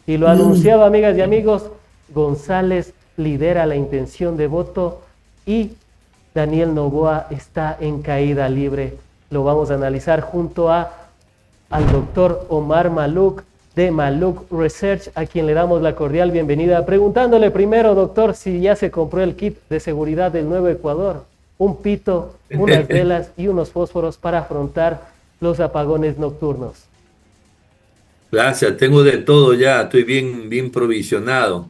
Y lo anunciado, amigas y amigos, González lidera la intención de voto y Daniel Noboa está en caída libre. Lo vamos a analizar junto al doctor Omar Maluk de Maluk Research, a quien le damos la cordial bienvenida. Preguntándole primero, doctor, si ya se compró el kit de seguridad del Nuevo Ecuador, un pito, unas velas y unos fósforos para afrontar los apagones nocturnos. Gracias, tengo de todo ya, estoy bien provisionado.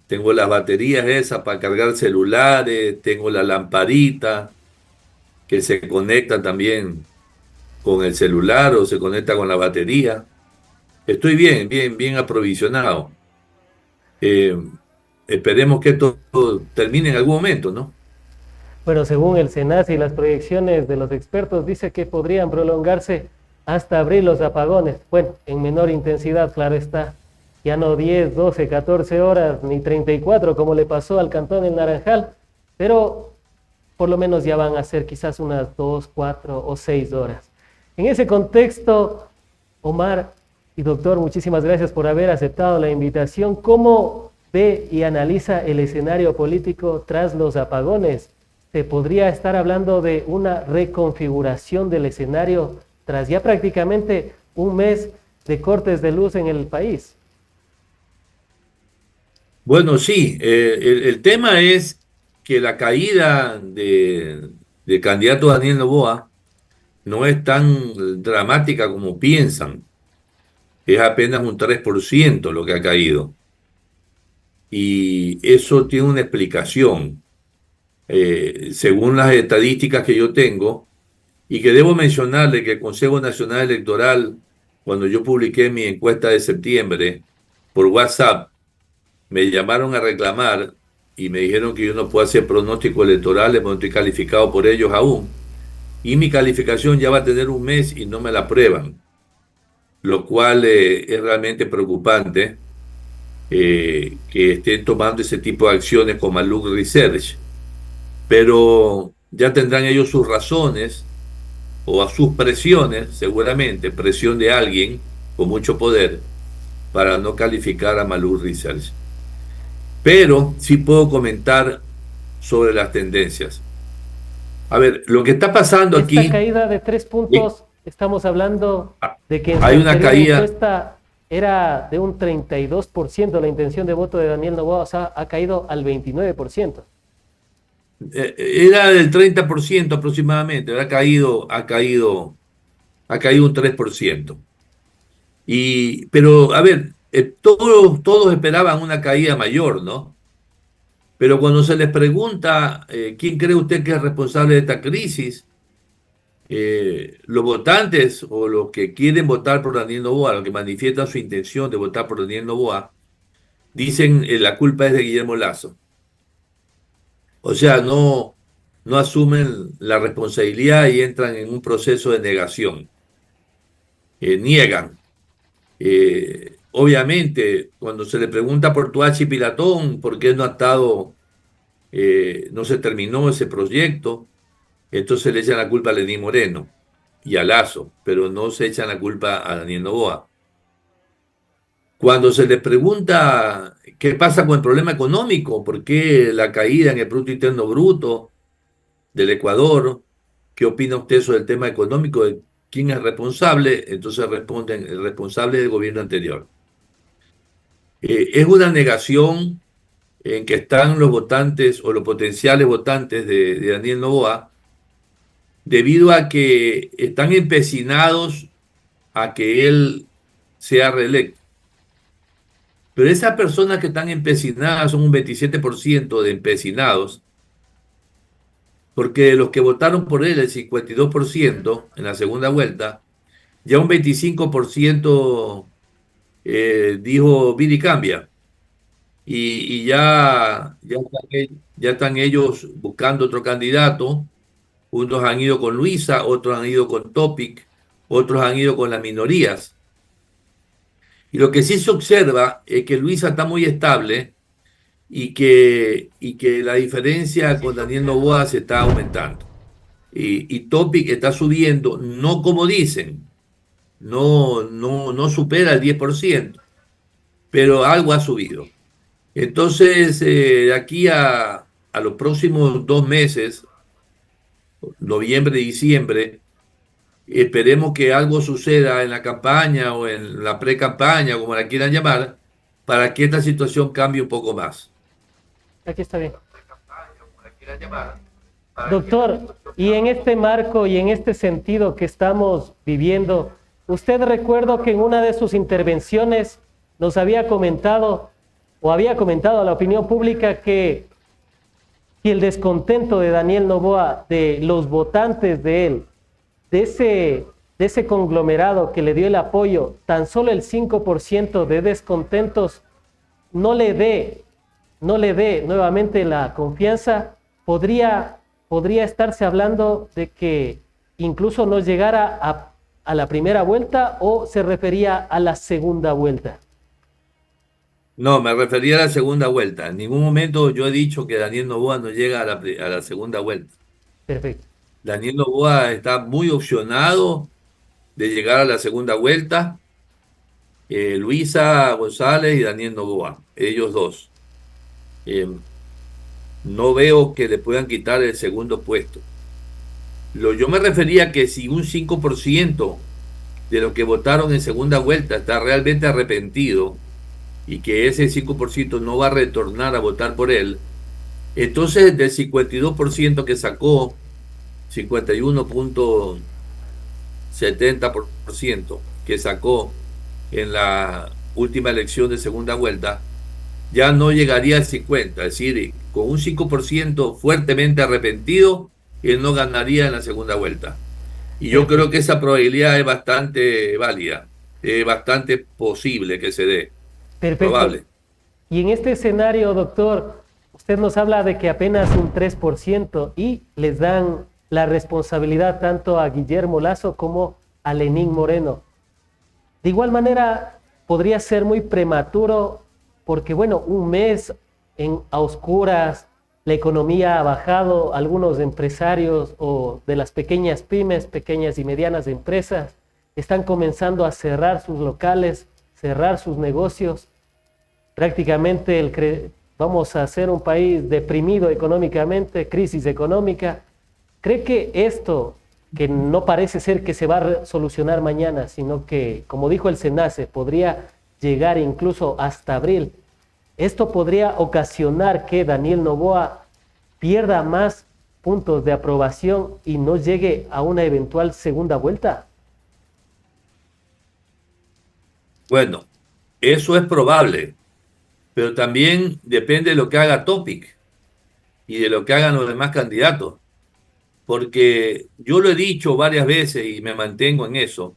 Tengo las baterías esas para cargar celulares, tengo la lamparita que se conecta también con el celular o se conecta con la batería. Estoy bien aprovisionado. Eh, Esperemos que esto termine en algún momento, ¿no? Pero según el SENACE y las proyecciones de los expertos, dice que podrían prolongarse hasta abril los apagones. Bueno, en menor intensidad, claro está. Ya no 10, 12, 14 horas, ni 34, como le pasó al Cantón El Naranjal, pero por lo menos ya van a ser quizás unas 2, 4 o 6 horas. En ese contexto, Omar y doctor, muchísimas gracias por haber aceptado la invitación. ¿Cómo ve y analiza el escenario político tras los apagones? ¿Se podría estar hablando de una reconfiguración del escenario tras ya prácticamente un mes de cortes de luz en el país? Bueno, sí, el tema es que la caída de candidato Daniel Noboa no es tan dramática como piensan. Es apenas un 3% lo que ha caído. Y eso tiene una explicación. Según las estadísticas que yo tengo, y que debo mencionarle que el Consejo Nacional Electoral, cuando yo publiqué mi encuesta de septiembre por WhatsApp, me llamaron a reclamar y me dijeron que yo no puedo hacer pronósticos electorales, no estoy calificado por ellos aún. Y mi calificación ya va a tener un mes y no me la aprueban, lo cual es realmente preocupante que estén tomando ese tipo de acciones con Maluk Research. Pero ya tendrán ellos sus razones o a sus presiones, seguramente, presión de alguien con mucho poder para no calificar a Maluk Research. Pero sí puedo comentar sobre las tendencias. A ver, lo que está pasando Esta aquí, caída de 3 eh, puntos, estamos hablando de que en su hay una anterior caída. encuesta era de un 32% la intención de voto de Daniel Noboa, o sea, ha caído al 29%. Era del 30% aproximadamente, ha caído un 3%. Pero, a ver, todos esperaban una caída mayor, ¿no? Pero cuando se les pregunta quién cree usted que es responsable de esta crisis, los votantes o los que quieren votar por Daniel Noboa, los que manifiestan su intención de votar por Daniel Noboa, dicen la culpa es de Guillermo Lazo. O sea, no asumen la responsabilidad y entran en un proceso de negación. Niegan. Obviamente, cuando se le pregunta por Tuachi Pilatón, por qué no ha estado, no se terminó ese proyecto, entonces le echan la culpa a Lenín Moreno y a Lazo, pero no se echan la culpa a Daniel Noboa. Cuando se le pregunta qué pasa con el problema económico, por qué la caída en el Producto Interno Bruto del Ecuador, ¿qué opina usted sobre el tema económico? ¿De quién es responsable? Entonces responden, el responsable del gobierno anterior. Es una negación en que están los votantes o los potenciales votantes de Daniel Noboa, debido a que están empecinados a que él sea reelecto. Pero esas personas que están empecinadas son un 27% de empecinados, porque de los que votaron por él, el 52% en la segunda vuelta, ya un 25% dijo Viri cambia. Y ya están ellos buscando otro candidato. Unos han ido con Luisa, otros han ido con Topic, otros han ido con las minorías. Y lo que sí se observa es que Luisa está muy estable y que la diferencia con Daniel Noboa se está aumentando. Y Topic está subiendo, no como dicen, no supera el 10%, pero algo ha subido. Entonces, de aquí a los próximos 2 meses, noviembre y diciembre, esperemos que algo suceda en la campaña o en la pre-campaña, como la quieran llamar, para que esta situación cambie un poco más. Aquí está bien. Doctor, y en este marco y en este sentido que estamos viviendo, usted recuerdo que en una de sus intervenciones nos había comentado o había comentado a la opinión pública que el descontento de Daniel Noboa, de los votantes de él, de ese conglomerado que le dio el apoyo, tan solo el 5% de descontentos no le dé nuevamente la confianza, podría estarse hablando de que incluso no llegara a la primera vuelta, o se refería a la segunda vuelta. No, me refería a la segunda vuelta. En ningún momento yo he dicho que Daniel Noboa no llega a la segunda vuelta. Perfecto. Daniel Noboa está muy opcionado de llegar a la segunda vuelta. Luisa González y Daniel Noboa, ellos dos. No veo que le puedan quitar el segundo puesto. Yo me refería que si un 5% de los que votaron en segunda vuelta está realmente arrepentido y que ese 5% no va a retornar a votar por él, entonces del 52% que sacó, 51.70% que sacó en la última elección de segunda vuelta, ya no llegaría al 50%, es decir, con un 5% fuertemente arrepentido, él no ganaría en la segunda vuelta. Y yo creo que esa probabilidad es bastante válida, es bastante posible que se dé. Perfecto. Probable. Y en este escenario, doctor, usted nos habla de que apenas un 3% y les dan la responsabilidad tanto a Guillermo Lasso como a Lenín Moreno. De igual manera, podría ser muy prematuro porque, bueno, un mes a oscuras, la economía ha bajado, algunos empresarios o de las pequeñas pymes, pequeñas y medianas empresas, están comenzando a cerrar sus locales, cerrar sus negocios. Prácticamente vamos a ser un país deprimido económicamente, crisis económica. ¿Cree que esto, que no parece ser que se va a solucionar mañana, sino que, como dijo el SENACE, podría llegar incluso hasta abril, esto podría ocasionar que Daniel Noboa pierda más puntos de aprobación y no llegue a una eventual segunda vuelta? Bueno, eso es probable, pero también depende de lo que haga Topic y de lo que hagan los demás candidatos. Porque yo lo he dicho varias veces y me mantengo en eso,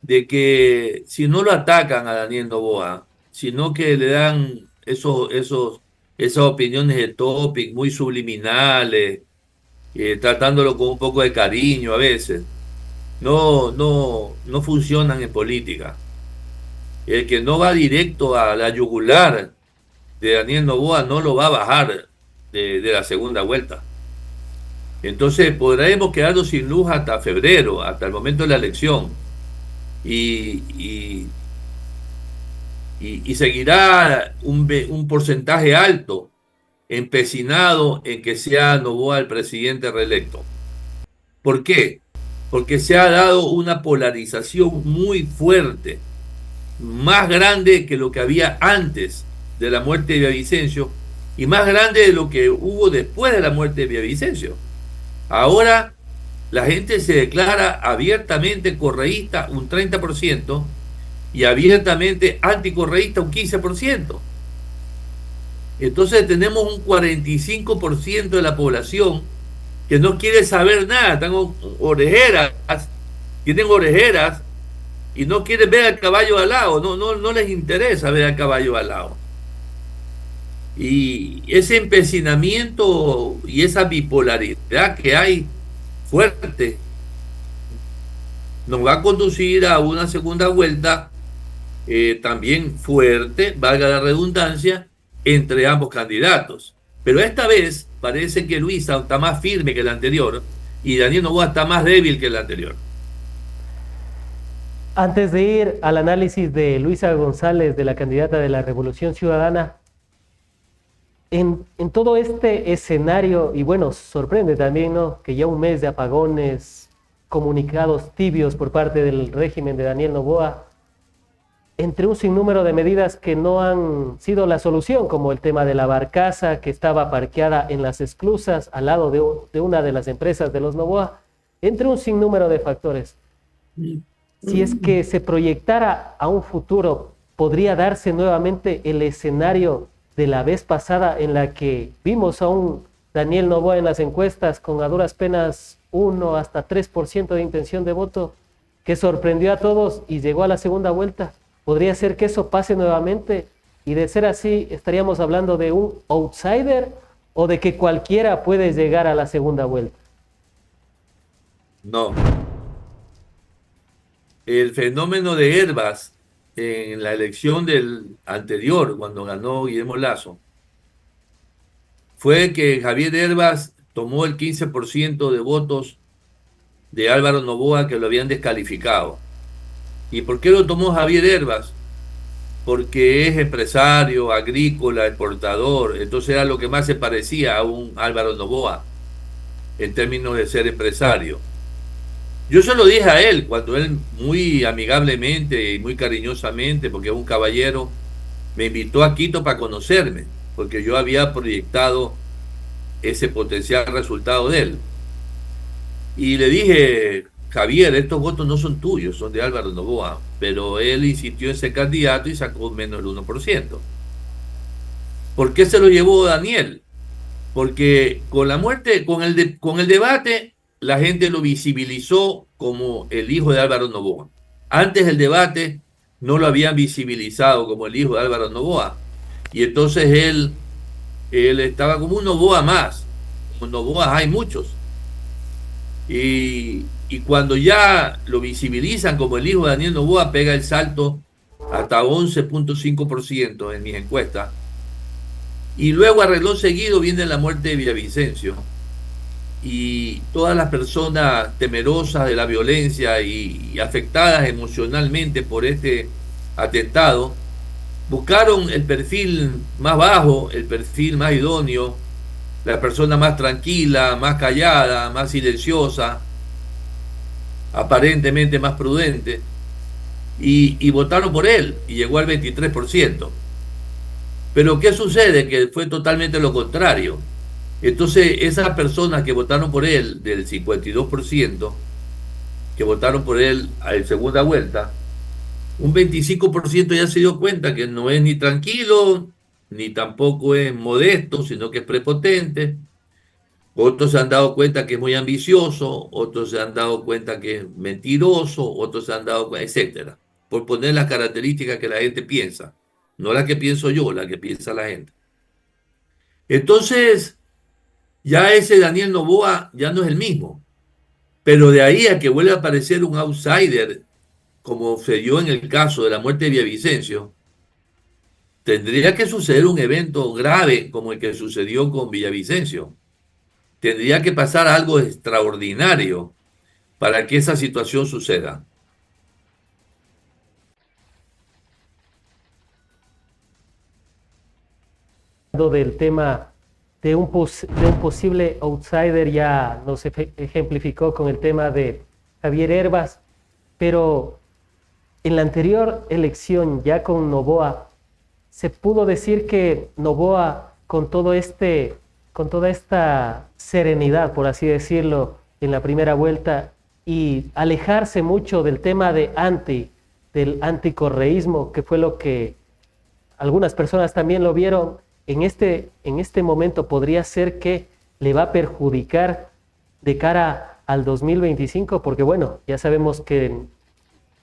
de que si no lo atacan a Daniel Noboa, sino que le dan esas opiniones de Topic muy subliminales, tratándolo con un poco de cariño a veces, no funcionan en política. El que no va directo a la yugular de Daniel Noboa no lo va a bajar de la segunda vuelta. Entonces podremos quedarnos sin luz hasta febrero, hasta el momento de la elección. Y seguirá un porcentaje alto empecinado en que sea Noboa el presidente reelecto. ¿Por qué? Porque se ha dado una polarización muy fuerte, más grande que lo que había antes de la muerte de Villavicencio y más grande de lo que hubo después de la muerte de Villavicencio. Ahora la gente se declara abiertamente correísta un 30% y abiertamente anticorreísta un 15%. Entonces tenemos un 45% de la población que no quiere saber nada, tienen orejeras y no quieren ver al caballo al lado, no les interesa ver al caballo al lado. Y ese empecinamiento y esa bipolaridad que hay fuerte nos va a conducir a una segunda vuelta también fuerte, valga la redundancia, entre ambos candidatos. Pero esta vez parece que Luisa está más firme que el anterior y Daniel Noboa está más débil que el anterior. Antes de ir al análisis de Luisa González, de la candidata de la Revolución Ciudadana, en todo este escenario, y bueno, sorprende también, ¿no?, que ya un mes de apagones, comunicados tibios por parte del régimen de Daniel Noboa, entre un sinnúmero de medidas que no han sido la solución, como el tema de la barcaza que estaba parqueada en las esclusas al lado de una de las empresas de los Noboa, entre un sinnúmero de factores. Si es que se proyectara a un futuro, podría darse nuevamente el escenario de la vez pasada en la que vimos a un Daniel Noboa en las encuestas con a duras penas 1 hasta 3% de intención de voto, que sorprendió a todos y llegó a la segunda vuelta. Podría ser que eso pase nuevamente, y de ser así, estaríamos hablando de un outsider o de que cualquiera puede llegar a la segunda vuelta. No. El fenómeno de Herbas en la elección del anterior, cuando ganó Guillermo Lasso, fue que Javier Herbas tomó el 15% de votos de Álvaro Noboa, que lo habían descalificado. ¿Y por qué lo tomó Javier Herbas? Porque es empresario, agrícola, exportador, entonces era lo que más se parecía a un Álvaro Noboa en términos de ser empresario. Yo se lo dije a él cuando él muy amigablemente y muy cariñosamente, porque es un caballero, me invitó a Quito para conocerme, porque yo había proyectado ese potencial resultado de él. Y le dije, Javier, estos votos no son tuyos, son de Álvaro Noboa, pero él insistió en ser candidato y sacó menos del 1%. ¿Por qué se lo llevó Daniel? Porque con la muerte, con el debate, la gente lo visibilizó como el hijo de Álvaro Noboa. Antes del debate no lo habían visibilizado como el hijo de Álvaro Noboa. Y entonces él estaba como un Noboa más. Como Noboa hay muchos. Y cuando ya lo visibilizan como el hijo de Daniel Noboa, pega el salto hasta 11.5% en mis encuestas. Y luego, arregló seguido, viene la muerte de Villavicencio. Y todas las personas temerosas de la violencia y afectadas emocionalmente por este atentado, buscaron el perfil más bajo, el perfil más idóneo, la persona más tranquila, más callada, más silenciosa, aparentemente más prudente, y votaron por él, y llegó al 23%. Pero ¿qué sucede? Que fue totalmente lo contrario. Entonces, esas personas que votaron por él, del 52%, que votaron por él en segunda vuelta, un 25% ya se dio cuenta que no es ni tranquilo, ni tampoco es modesto, sino que es prepotente. Otros se han dado cuenta que es muy ambicioso, otros se han dado cuenta que es mentiroso, otros se han dado cuenta, etcétera. Por poner las características que la gente piensa, no las que pienso yo, las que piensa la gente. Entonces, ya ese Daniel Noboa ya no es el mismo. Pero de ahí a que vuelva a aparecer un outsider, como se dio en el caso de la muerte de Villavicencio, tendría que suceder un evento grave como el que sucedió con Villavicencio. Tendría que pasar algo extraordinario para que esa situación suceda. Del tema de un posible outsider, ya nos ejemplificó con el tema de Javier Herbas, pero en la anterior elección, ya con Noboa, se pudo decir que Noboa, con toda esta serenidad, por así decirlo, en la primera vuelta, y alejarse mucho del tema del anticorreísmo, que fue lo que algunas personas también lo vieron, en este momento podría ser que le va a perjudicar de cara al 2025, porque bueno, ya sabemos que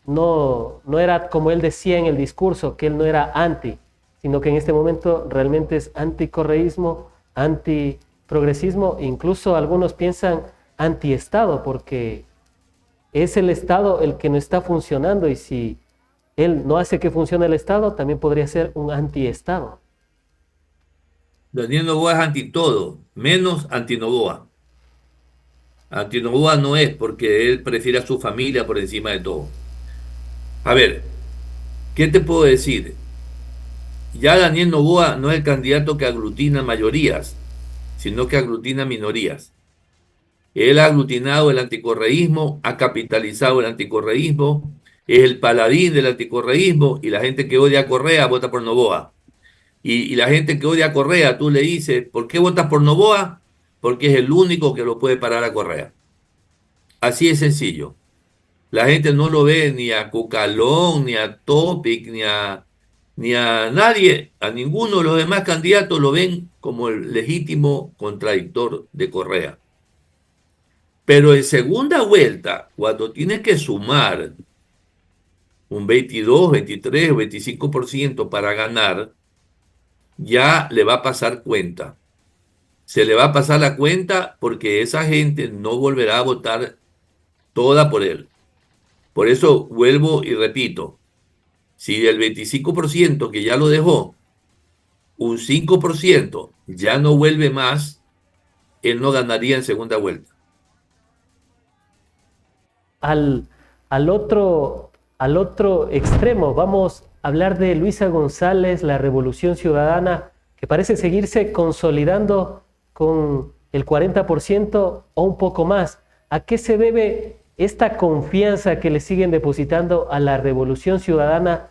no era como él decía en el discurso, que él no era anti, sino que en este momento realmente es anticorreísmo, antiprogresismo, incluso algunos piensan antiestado, porque es el Estado el que no está funcionando, y si él no hace que funcione el Estado, también podría ser un antiestado. Daniel Noboa es anti todo, menos anti Noboa. Anti Noboa no es, porque él prefiere a su familia por encima de todo. A ver, ¿qué te puedo decir? Ya Daniel Noboa no es el candidato que aglutina mayorías, sino que aglutina minorías. Él ha aglutinado el anticorreísmo, ha capitalizado el anticorreísmo, es el paladín del anticorreísmo y la gente que odia a Correa vota por Noboa. Y la gente que odia a Correa, tú le dices, ¿por qué votas por Noboa? Porque es el único que lo puede parar a Correa. Así es sencillo. La gente no lo ve ni a Cucalón, ni a Topic, ni a nadie, a ninguno de los demás candidatos lo ven como el legítimo contradictor de Correa. Pero en segunda vuelta, cuando tienes que sumar un 22, 23 o 25% para ganar, ya le va a pasar cuenta. Se le va a pasar la cuenta porque esa gente no volverá a votar toda por él. Por eso vuelvo y repito, si del 25% que ya lo dejó, un 5% ya no vuelve más, él no ganaría en segunda vuelta. Al, al otro extremo, vamos a hablar de Luisa González, la Revolución Ciudadana, que parece seguirse consolidando con el 40% o un poco más. ¿A qué se debe esta confianza que le siguen depositando a la Revolución Ciudadana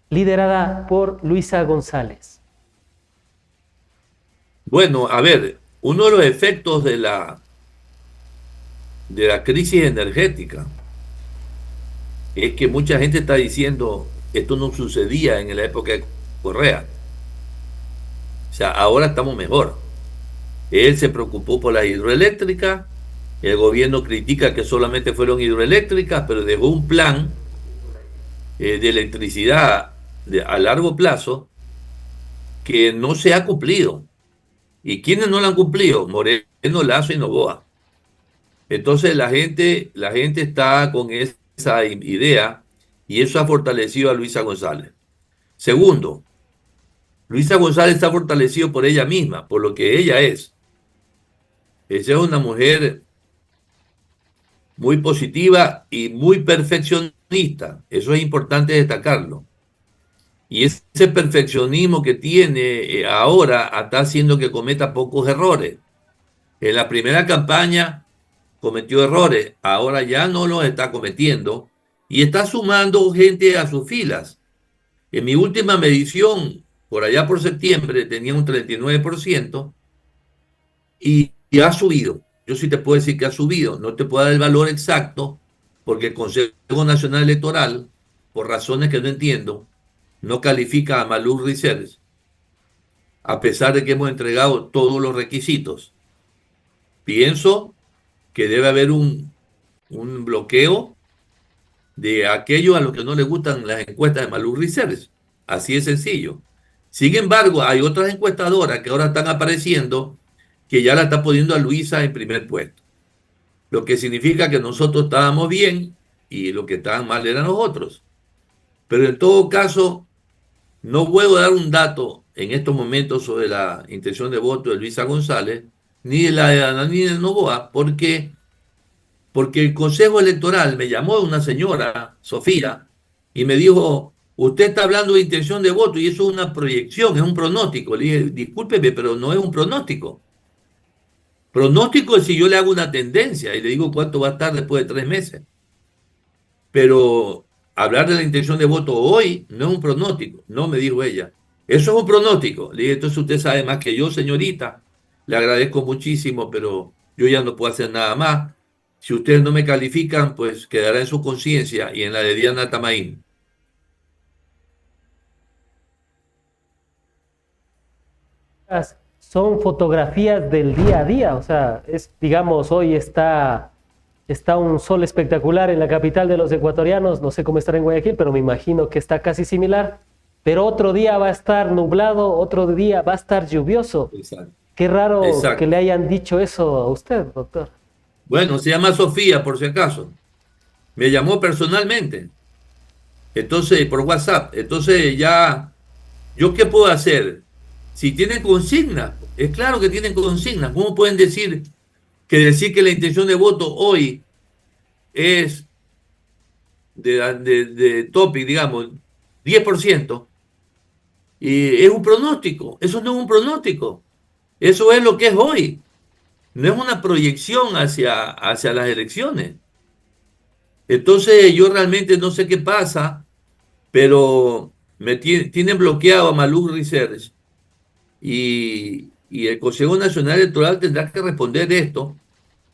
liderada por Luisa González? Bueno, a ver, uno de los efectos de la crisis energética es que mucha gente está diciendo esto no sucedía en la época de Correa. O sea, ahora estamos mejor. Él se preocupó por la hidroeléctrica, el gobierno critica que solamente fueron hidroeléctricas, pero dejó un plan de electricidad a largo plazo que no se ha cumplido. ¿Y quiénes no lo han cumplido? Moreno, Lazo y Noboa. Entonces la gente está con esa idea y eso ha fortalecido a Luisa González. Segundo, Luisa González está fortalecido por ella misma, por lo que ella es. Ella es una mujer muy positiva y muy perfeccionista. Eso es importante destacarlo. Y ese perfeccionismo que tiene ahora está haciendo que cometa pocos errores. En la primera campaña cometió errores, ahora ya no los está cometiendo y está sumando gente a sus filas. En mi última medición, por allá por septiembre, tenía un 39% y ha subido. Yo sí te puedo decir que ha subido. No te puedo dar el valor exacto porque el Consejo Nacional Electoral, por razones que no entiendo, no califica a Malú Riceres, a pesar de que hemos entregado todos los requisitos. Pienso que debe haber un bloqueo de aquellos a los que no les gustan las encuestas de Malú Riceres. Así de sencillo. Sin embargo, hay otras encuestadoras que ahora están apareciendo que ya la está poniendo a Luisa en primer puesto. Lo que significa que nosotros estábamos bien y lo que estaban mal eran los otros. Pero en todo caso, no puedo dar un dato en estos momentos sobre la intención de voto de Luisa González, ni de la de Ananín Noboa, porque el Consejo Electoral me llamó una señora, Sofía, y me dijo, usted está hablando de intención de voto y eso es una proyección, es un pronóstico. Le dije, discúlpeme, pero no es un pronóstico. Pronóstico es si yo le hago una tendencia y le digo cuánto va a estar después de 3 meses. Pero hablar de la intención de voto hoy no es un pronóstico, no me dijo ella. Eso es un pronóstico. Le dije, entonces usted sabe más que yo, señorita. Le agradezco muchísimo, pero yo ya no puedo hacer nada más. Si ustedes no me califican, pues quedará en su conciencia y en la de Diana Tamaín. Son fotografías del día a día, o sea, digamos, hoy está un sol espectacular en la capital de los ecuatorianos, no sé cómo estará en Guayaquil, pero me imagino que está casi similar, pero otro día va a estar nublado, otro día va a estar lluvioso. Exacto. Qué raro que Exacto. le hayan dicho eso a usted, doctor. Bueno, se llama Sofía, por si acaso. Me llamó personalmente. Entonces, por WhatsApp. Entonces ya, ¿yo qué puedo hacer? Si tienen consigna, es claro que tienen consigna. ¿Cómo pueden decir que la intención de voto hoy es de topic, digamos, 10%, y es un pronóstico. Eso no es un pronóstico. Eso es lo que es hoy. No es una proyección hacia las elecciones. Entonces yo realmente no sé qué pasa, pero tienen bloqueado a Malú Research y el Consejo Nacional Electoral tendrá que responder esto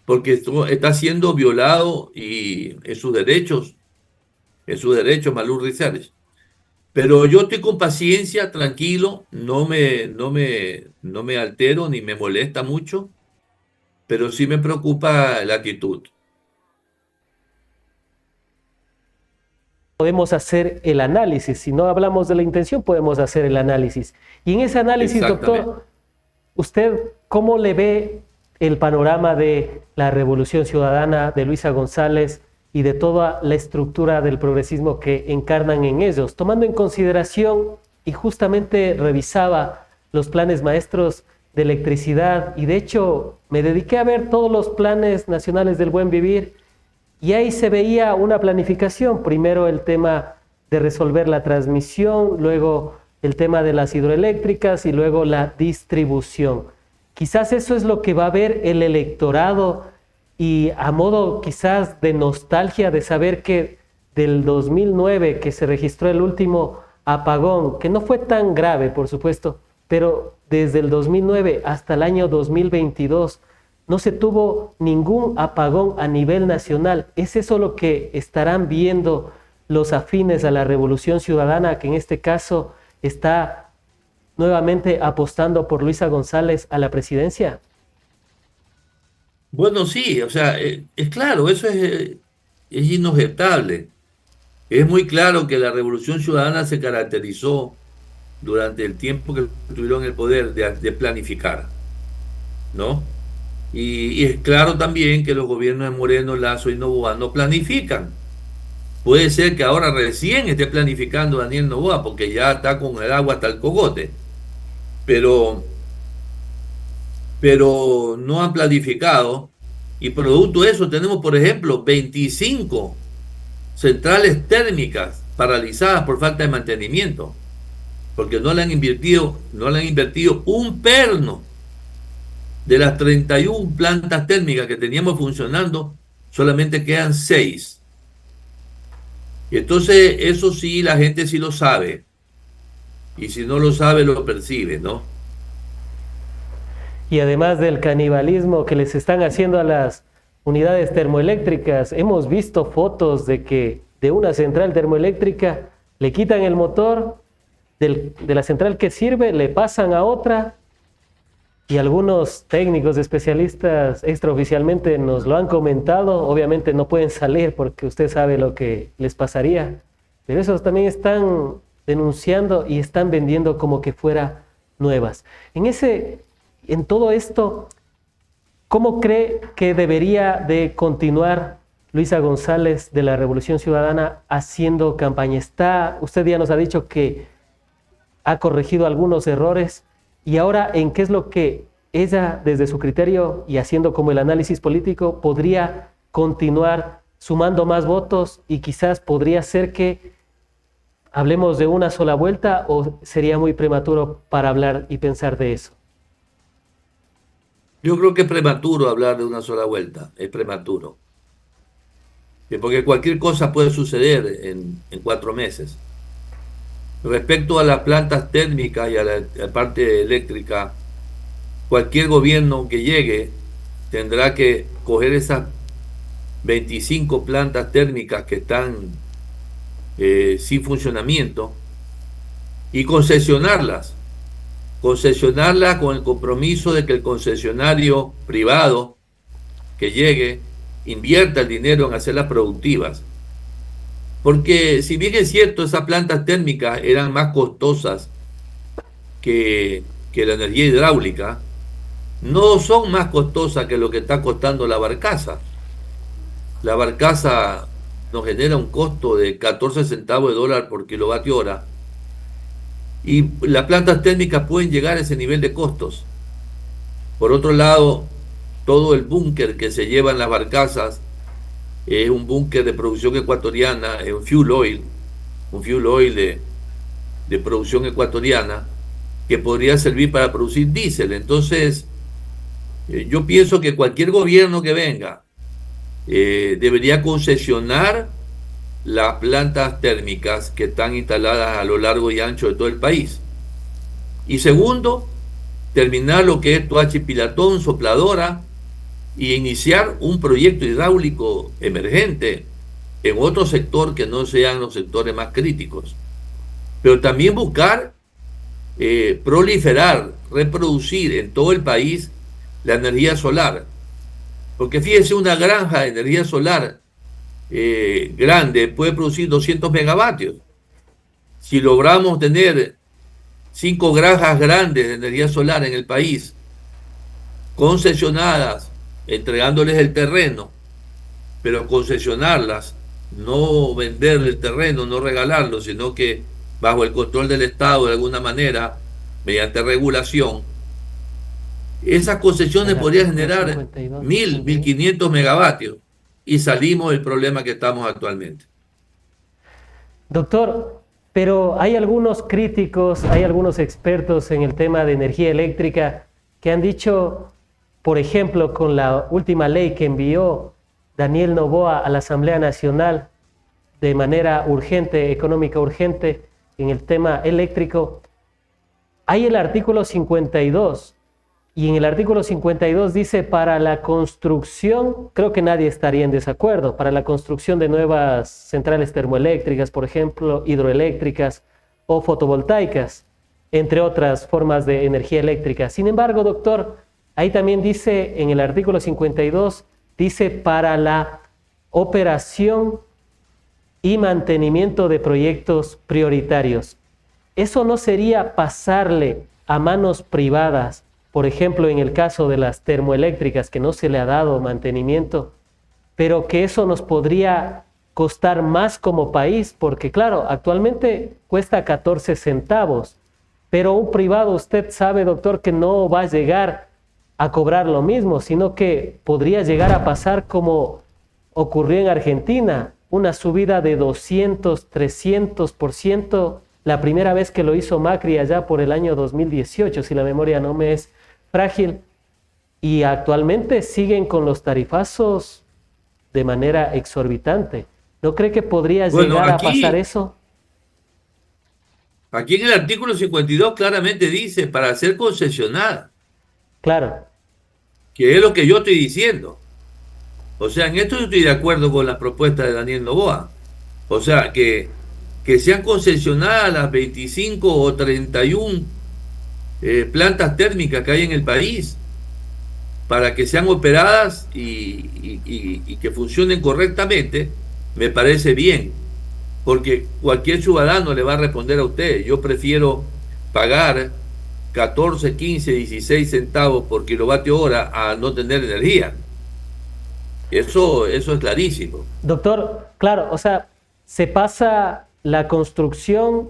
porque esto está siendo violado y en sus derechos Malú Research. Pero yo estoy con paciencia, tranquilo, no me altero ni me molesta mucho, pero sí me preocupa la actitud. Podemos hacer el análisis. Si no hablamos de la intención, podemos hacer el análisis. Y en ese análisis, Exactamente. doctor, ¿usted cómo le ve el panorama de la Revolución Ciudadana de Luisa González y de toda la estructura del progresismo que encarnan en ellos? Tomando en consideración, y justamente revisaba los planes maestros de electricidad, y de hecho me dediqué a ver todos los planes nacionales del buen vivir, y ahí se veía una planificación, primero el tema de resolver la transmisión, luego el tema de las hidroeléctricas y luego la distribución. Quizás eso es lo que va a ver el electorado y a modo quizás de nostalgia de saber que del 2009 que se registró el último apagón, que no fue tan grave por supuesto, pero desde el 2009 hasta el año 2022 no se tuvo ningún apagón a nivel nacional. ¿Es eso lo que estarán viendo los afines a la Revolución Ciudadana, que en este caso está nuevamente apostando por Luisa González a la presidencia? Bueno, sí, o sea, es claro, es inobjetable. Es muy claro que la Revolución Ciudadana se caracterizó durante el tiempo que estuvieron en el poder de planificar, ¿no? Y es claro también que los gobiernos de Moreno, Lazo y Noboa no planifican. Puede ser que ahora recién esté planificando Daniel Noboa porque ya está con el agua hasta el cogote, pero, pero no han planificado y producto de eso tenemos, por ejemplo, 25 centrales térmicas paralizadas por falta de mantenimiento, porque no le han invertido un perno. De las 31 plantas térmicas que teníamos funcionando, solamente quedan 6. Y entonces eso sí, la gente sí lo sabe. Y si no lo sabe, lo percibe, ¿no? Y además del canibalismo que les están haciendo a las unidades termoeléctricas, hemos visto fotos de que de una central termoeléctrica le quitan el motor de la central que sirve, le pasan a otra, y algunos técnicos especialistas extraoficialmente nos lo han comentado. Obviamente no pueden salir porque usted sabe lo que les pasaría, pero esos también están denunciando y están vendiendo como que fuera nuevas. En todo esto, ¿cómo cree que debería de continuar Luisa González de la Revolución Ciudadana haciendo campaña? Usted ya nos ha dicho que ha corregido algunos errores, y ahora en qué es lo que ella, desde su criterio y haciendo como el análisis político, podría continuar sumando más votos, y quizás podría ser que hablemos de una sola vuelta, o sería muy prematuro para hablar y pensar de eso. Yo creo que es prematuro hablar de una sola vuelta, es prematuro. Porque cualquier cosa puede suceder en 4 meses. Respecto a las plantas térmicas y a la parte eléctrica, cualquier gobierno que llegue tendrá que coger esas 25 plantas térmicas que están sin funcionamiento y concesionarlas con el compromiso de que el concesionario privado que llegue invierta el dinero en hacerlas productivas. Porque si bien es cierto, esas plantas térmicas eran más costosas que la energía hidráulica, no son más costosas que lo que está costando la barcaza. La barcaza nos genera un costo de 14 centavos de dólar por kilovatio hora, y las plantas térmicas pueden llegar a ese nivel de costos. Por otro lado, todo el búnker que se llevan las barcazas es un búnker de producción ecuatoriana, es un fuel oil de producción ecuatoriana que podría servir para producir diésel. Entonces, yo pienso que cualquier gobierno que venga debería concesionar las plantas térmicas que están instaladas a lo largo y ancho de todo el país. Y segundo, terminar lo que es Toachi Pilatón, Sopladora, y iniciar un proyecto hidráulico emergente en otro sector que no sean los sectores más críticos. Pero también buscar proliferar, reproducir en todo el país la energía solar. Porque fíjense, una granja de energía solar grande puede producir 200 megavatios. Si logramos tener 5 granjas grandes de energía solar en el país, concesionadas, entregándoles el terreno, pero concesionarlas, no vender el terreno, no regalarlo, sino que bajo el control del Estado de alguna manera, mediante regulación, esas concesiones podrían generar 1.500 megavatios y salimos del problema que estamos actualmente. Doctor, pero hay algunos críticos, hay algunos expertos en el tema de energía eléctrica que han dicho, por ejemplo, con la última ley que envió Daniel Noboa a la Asamblea Nacional de manera urgente, económica urgente, en el tema eléctrico, hay el artículo 52, y en el artículo 52 dice para la construcción, creo que nadie estaría en desacuerdo, para la construcción de nuevas centrales termoeléctricas, por ejemplo, hidroeléctricas o fotovoltaicas, entre otras formas de energía eléctrica. Sin embargo, doctor, ahí también dice, en el artículo 52, dice para la operación y mantenimiento de proyectos prioritarios. ¿Eso no sería pasarle a manos privadas, por ejemplo, en el caso de las termoeléctricas, que no se le ha dado mantenimiento, pero que eso nos podría costar más como país? Porque claro, actualmente cuesta 14 centavos, pero un privado, usted sabe, doctor, que no va a llegar a cobrar lo mismo, sino que podría llegar a pasar como ocurrió en Argentina, una subida de 200, 300%, la primera vez que lo hizo Macri allá por el año 2018, si la memoria no me es frágil, y actualmente siguen con los tarifazos de manera exorbitante. ¿No cree que podría llegar a pasar eso? Aquí en el artículo 52 claramente dice para ser concesionada. Claro. Que es lo que yo estoy diciendo. O sea, en esto yo estoy de acuerdo con la propuesta de Daniel Noboa. O sea, que sean concesionadas las 25 o 31 plantas térmicas que hay en el país para que sean operadas y que funcionen correctamente, me parece bien. Porque cualquier ciudadano le va a responder a usted, yo prefiero pagar 14, 15, 16 centavos por kilovatio hora a no tener energía. Eso es clarísimo. Doctor, claro, o sea, se pasa la construcción,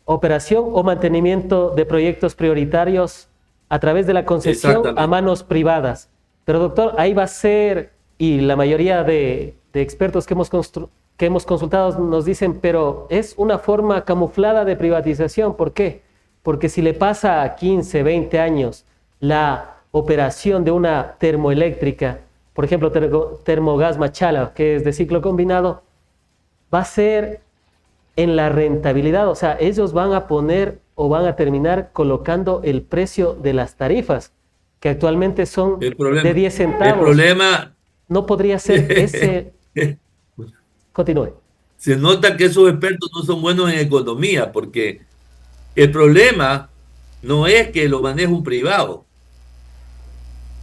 operación o mantenimiento de proyectos prioritarios a través de la concesión a manos privadas. Pero doctor, ahí va a ser, y la mayoría de expertos que hemos consultado nos dicen, pero es una forma camuflada de privatización. ¿Por qué? Porque si le pasa a 15, 20 años la operación de una termoeléctrica, por ejemplo, Termogas Machala, que es de ciclo combinado, va a ser en la rentabilidad. O sea, ellos van a poner o van a terminar colocando el precio de las tarifas, que actualmente son de 10 centavos. El problema... No podría ser ese... Continúe. Se nota que esos expertos no son buenos en economía, porque el problema no es que lo maneje un privado.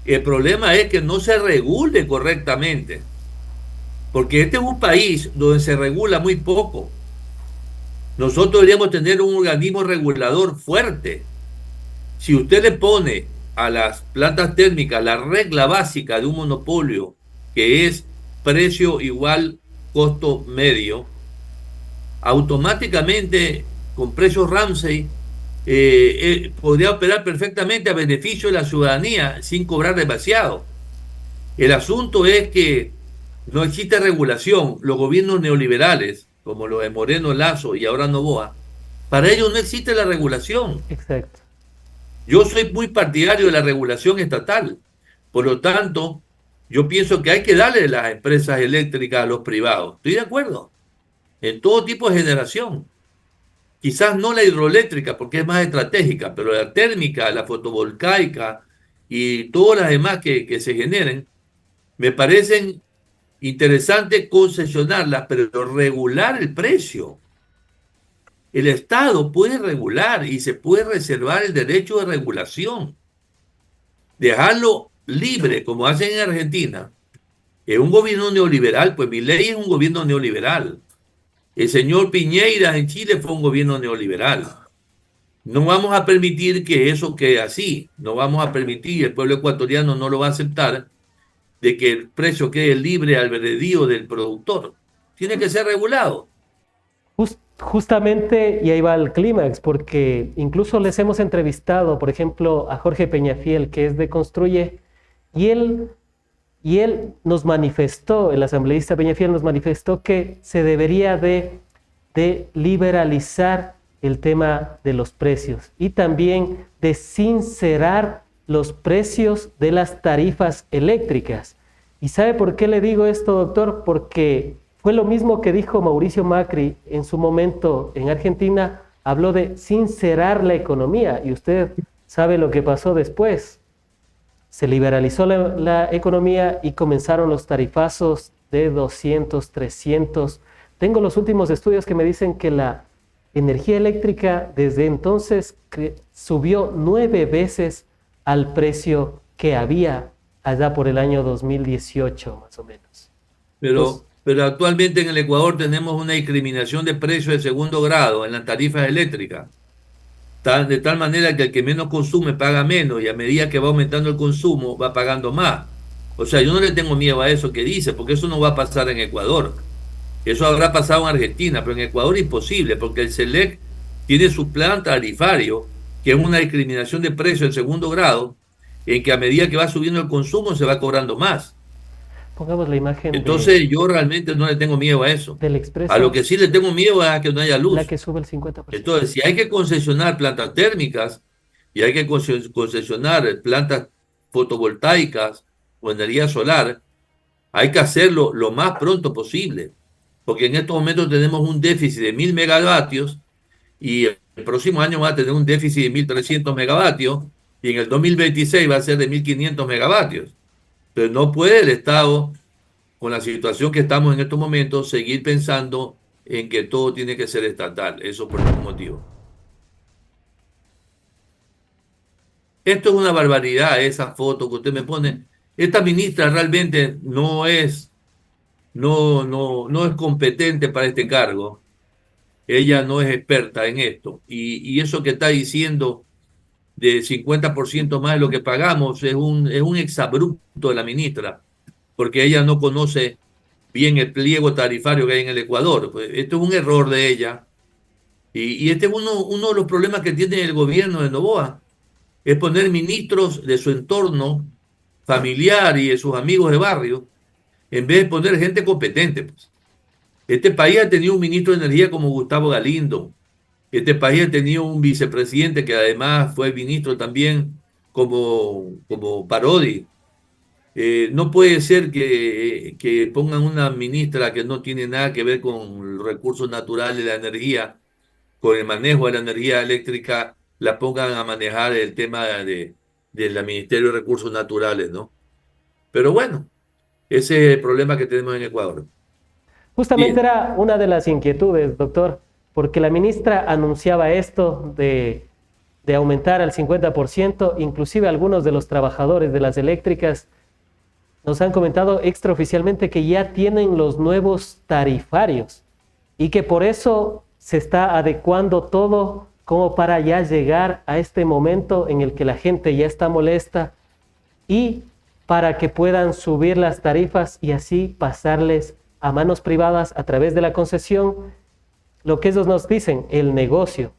El problema es que no se regule correctamente. Porque este es un país donde se regula muy poco. Nosotros deberíamos tener un organismo regulador fuerte. Si usted le pone a las plantas térmicas la regla básica de un monopolio, que es precio igual costo medio, automáticamente con precios Ramsey podría operar perfectamente a beneficio de la ciudadanía sin cobrar demasiado. El asunto es que No existe regulación. Los gobiernos neoliberales, como los de Moreno Lazo y ahora Noboa, para ellos no existe la regulación. Exacto. Yo soy muy partidario de la regulación estatal. Por lo tanto, yo pienso que hay que darle las empresas eléctricas a los privados. Estoy de acuerdo. En todo tipo de generación. Quizás no la hidroeléctrica porque es más estratégica, pero la térmica, la fotovoltaica y todas las demás que se generen, me parecen interesantes concesionarlas, pero regular el precio. El Estado puede regular y se puede reservar el derecho de regulación. Dejarlo libre, como hacen en Argentina. Es un gobierno neoliberal, pues Milei es un gobierno neoliberal. El señor Piñera en Chile fue un gobierno neoliberal. No vamos a permitir que eso quede así. No vamos a permitir, el pueblo ecuatoriano no lo va a aceptar, de que el precio quede libre al albedrío del productor. Tiene que ser regulado. Justamente, y ahí va el clímax, porque incluso les hemos entrevistado, por ejemplo, a Jorge Peñafiel, que es de Construye, y él nos manifestó, el asambleísta Peñafiel nos manifestó que se debería de liberalizar el tema de los precios y también de sincerar los precios de las tarifas eléctricas. ¿Y sabe por qué le digo esto, doctor? Porque fue lo mismo que dijo Mauricio Macri en su momento en Argentina, habló de sincerar la economía y usted sabe lo que pasó después. Se liberalizó la economía y comenzaron los tarifazos de 200, 300. Tengo los últimos estudios que me dicen que la energía eléctrica desde entonces subió 9 veces al precio que había allá por el año 2018, más o menos. Pero actualmente en el Ecuador tenemos una discriminación de precios de segundo grado en las tarifas eléctricas. De tal manera que el que menos consume paga menos y a medida que va aumentando el consumo va pagando más. O sea, yo no le tengo miedo a eso que dice, porque eso no va a pasar en Ecuador. Eso habrá pasado en Argentina, pero en Ecuador es imposible, porque el SELEC tiene su plan tarifario, que es una discriminación de precios en segundo grado, en que a medida que va subiendo el consumo se va cobrando más. Pongamos la imagen Entonces yo realmente no le tengo miedo a eso. del A lo Expreso, que sí le tengo miedo es a que no haya luz. la que sube el 50%. Entonces, si hay que concesionar plantas térmicas y hay que concesionar plantas fotovoltaicas o energía solar, hay que hacerlo lo más pronto posible, porque en estos momentos tenemos un déficit de 1000 megavatios y el próximo año va a tener un déficit de 1300 megavatios y en el 2026 va a ser de 1500 megavatios. Entonces, no puede el Estado, con la situación que estamos en estos momentos, seguir pensando en que todo tiene que ser estatal. Eso por ningún motivo. Esto es una barbaridad, esa foto que usted me pone. Esta ministra realmente no es competente para este cargo. Ella no es experta en esto. Y eso que está diciendo de 50% más de lo que pagamos es un exabrupto de la ministra, porque ella no conoce bien el pliego tarifario que hay en el Ecuador. Pues esto es un error de ella. Y este es uno de los problemas que tiene el gobierno de Noboa, es poner ministros de su entorno familiar y de sus amigos de barrio, en vez de poner gente competente. Pues. Este país ha tenido un ministro de Energía como Gustavo Galindo. Este país ha tenido un vicepresidente que además fue ministro también como Parodi. No puede ser que pongan una ministra que no tiene nada que ver con los recursos naturales de la energía, con el manejo de la energía eléctrica, la pongan a manejar el tema del Ministerio de Recursos Naturales, ¿no? Pero bueno, ese es el problema que tenemos en Ecuador. Justamente Bien, era una de las inquietudes, doctor, porque la ministra anunciaba esto de aumentar al 50%, inclusive algunos de los trabajadores de las eléctricas nos han comentado extraoficialmente que ya tienen los nuevos tarifarios y que por eso se está adecuando todo como para ya llegar a este momento en el que la gente ya está molesta y para que puedan subir las tarifas y así pasarles a manos privadas a través de la concesión lo que ellos nos dicen, el negocio.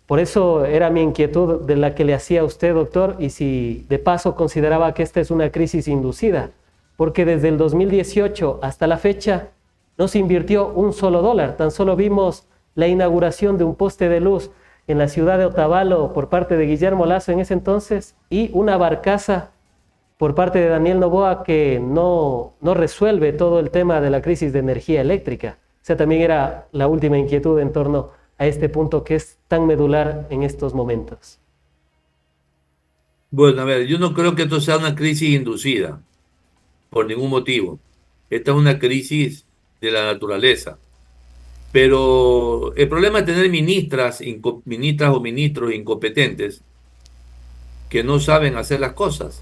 Por eso era mi inquietud de la que le hacía a usted, doctor, y si de paso consideraba que esta es una crisis inducida porque desde el 2018 hasta la fecha no se invirtió un solo dólar. Tan solo vimos la inauguración de un poste de luz en la ciudad de Otavalo por parte de Guillermo Lasso en ese entonces, y una barcaza por parte de Daniel Noboa que no resuelve todo el tema de la crisis de energía eléctrica. O sea, también era la última inquietud en torno a este punto que es tan medular en estos momentos. Bueno, a ver, yo no creo que esto sea una crisis inducida por ningún motivo. Esta es una crisis de la naturaleza. Pero el problema es tener ministras o ministros incompetentes que no saben hacer las cosas.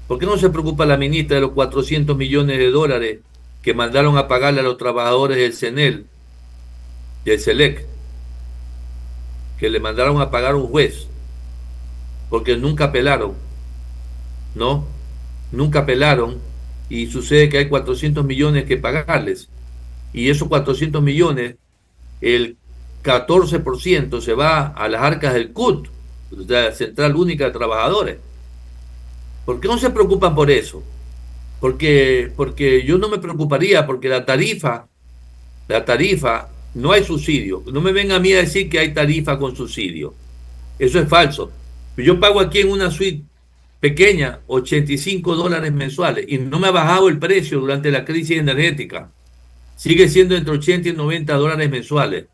¿Por qué no se preocupa la ministra de los 400 millones de dólares que mandaron a pagarle a los trabajadores del CENEL, del SELEC, que le mandaron a pagar a un juez? Porque nunca apelaron, ¿no? Nunca apelaron, y sucede que hay 400 millones que pagarles. Y esos 400 millones, el 14% se va a las arcas del CUT, la Central Única de Trabajadores. ¿Por qué no se preocupan por eso? Porque yo no me preocuparía, porque la tarifa, no hay subsidio. No me venga a mí a decir que hay tarifa con subsidio. Eso es falso. Yo pago aquí en una suite pequeña $85 mensuales y no me ha bajado el precio durante la crisis energética. Sigue siendo entre 80 y 90 dólares mensuales.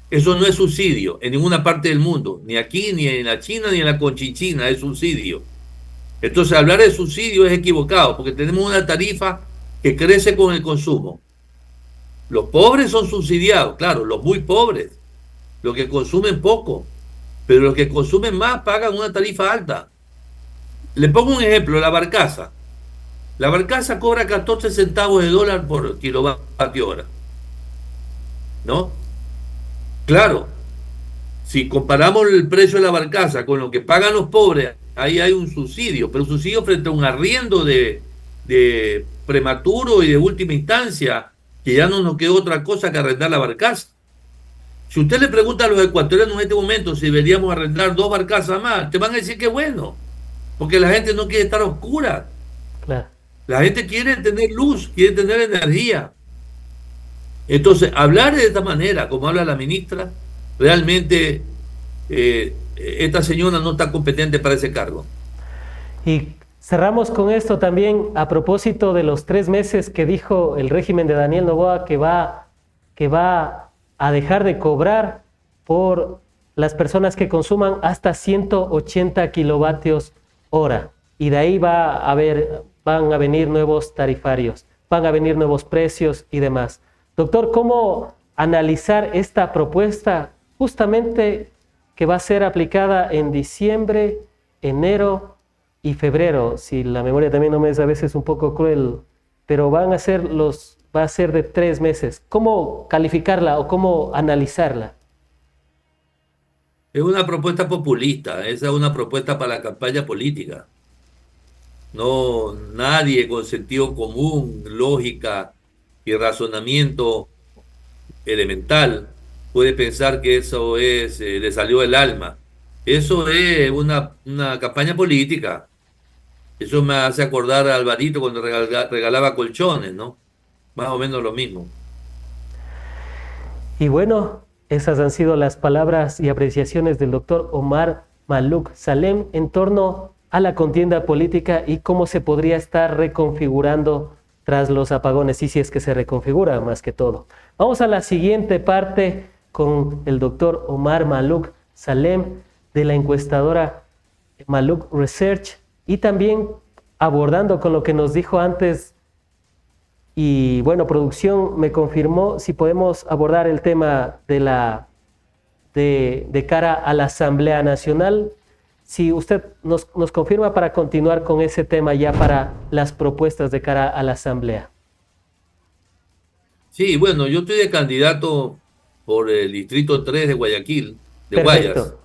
Eso no es subsidio en ninguna parte del mundo, ni aquí, ni en la China, ni en la Conchinchina es subsidio. Entonces, hablar de subsidio es equivocado, porque tenemos una tarifa que crece con el consumo. Los pobres son subsidiados, claro, los muy pobres, los que consumen poco, pero los que consumen más pagan una tarifa alta. Le pongo un ejemplo, la barcaza. La barcaza cobra 14 centavos de dólar por kilovatio hora, ¿no? Claro, si comparamos el precio de la barcaza con lo que pagan los pobres, ahí hay un subsidio, pero un subsidio frente a un arriendo de prematuro y de última instancia, que ya no nos queda otra cosa que arrendar la barcaza. Si usted le pregunta a los ecuatorianos en este momento si deberíamos arrendar 2 barcazas más, te van a decir que bueno, porque la gente no quiere estar a oscuras. Claro. La gente quiere tener luz, quiere tener energía. Entonces, hablar de esta manera, como habla la ministra, realmente esta señora no está competente para ese cargo. Y cerramos con esto también a propósito de los 3 meses que dijo el régimen de Daniel Noboa que va a dejar de cobrar por las personas que consuman hasta 180 kilovatios hora. Y de ahí van a venir nuevos tarifarios, van a venir nuevos precios y demás. Doctor, ¿cómo analizar esta propuesta justamente que va a ser aplicada en diciembre, enero y febrero? Si la memoria también no me es a veces un poco cruel, pero va a ser de 3 meses. ¿Cómo calificarla o cómo analizarla? Es una propuesta populista, esa es una propuesta para la campaña política. No, nadie con sentido común, lógica y razonamiento elemental puede pensar que eso le salió del alma. Eso es una campaña política. Eso me hace acordar a Alvarito cuando regalaba colchones, ¿no? Más o menos lo mismo. Y bueno, esas han sido las palabras y apreciaciones del doctor Omar Maluk Salem en torno a la contienda política y cómo se podría estar reconfigurando tras los apagones, y si es que se reconfigura más que todo. Vamos a la siguiente parte con el doctor Omar Maluk Salem de la encuestadora Maluk Research, y también abordando con lo que nos dijo antes. Y bueno, producción me confirmó si podemos abordar el tema de cara a la Asamblea Nacional. Si usted nos confirma para continuar con ese tema ya para las propuestas de cara a la Asamblea. Sí, bueno, yo estoy de candidato por el Distrito 3 de Guayaquil, de Perfecto. Guayas.